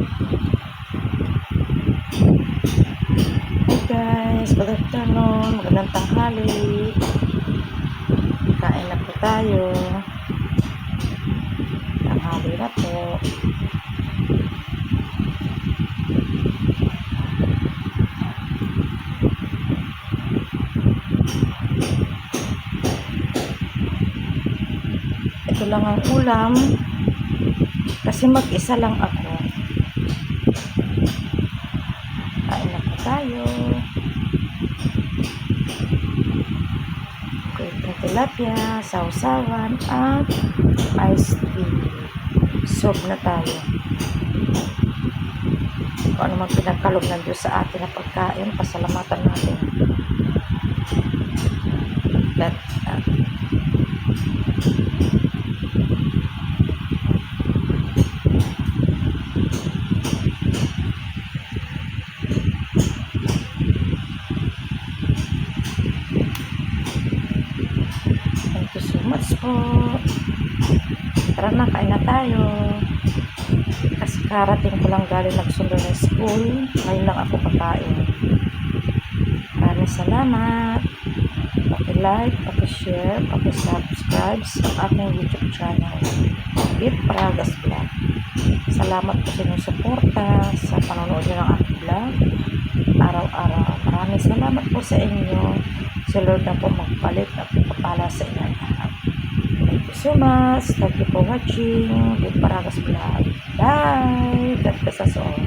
Hey guys, good afternoon, magandang tanghali. Kain na po tayo. Tanghali na po. Ito lang ang ulam kasi mag-isa lang ako. Kain na po tayo. Kuwitong tilapia, sausawan, at iced tea. Sob na tayo. Kung ano man pinagkaloob ng Diyos sa atin na pagkain, pasalamatan natin. Thank you so much po. Tara na, kain na tayo. Kasi karating ko lang galing nagsundo ng school. Ngayon lang ako kakain. Maraming salamat. Paki-like, paki-share, paki-subscribe sa aking YouTube channel, Bit Pragas Vlog. Salamat po sa inyong suporta sa panonood nyo ng aking vlog araw-araw. Maraming salamat po sa inyo. Si Lord na po magpalit at papala sa inyo lahat. Thank you so much. Thank you for watching Bit Pragas Vlog. Bye! God bless us all.